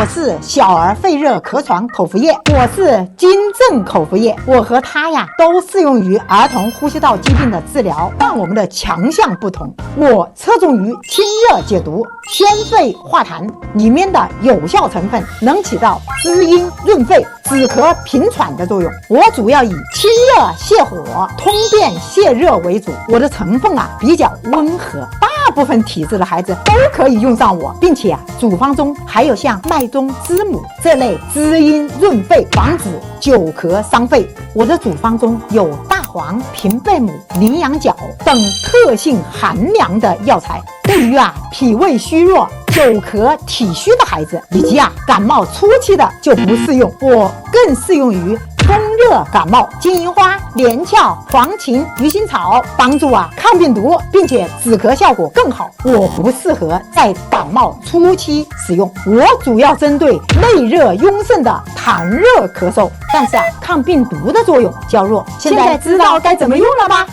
我是小儿肺热咳喘口服液，我是金正口服液，我和它呀都适用于儿童呼吸道疾病的治疗，但我们的强项不同。我侧重于清热解毒、宣肺化痰，里面的有效成分能起到滋阴润肺、止咳平喘的作用。我主要以清热泻火、通便泻热为主，我的成分比较温和，大部分体质的孩子都可以用上我，并且组方中还有像麦冬、知母这类滋阴润肺、防止久咳伤肺。我的组方中有大黄、平贝母、羚羊角等特性寒凉的药材，对于脾胃虚弱、久咳体虚的孩子以及感冒初期的就不适用，我更适用于风热感冒。金银花、连翘、黄芩、鱼腥草帮助抗病毒，并且止咳效果更好。我不适合在感冒初期使用，我主要针对内热壅盛的痰热咳嗽，但是抗病毒的作用较弱。现在知道该怎么用了吧？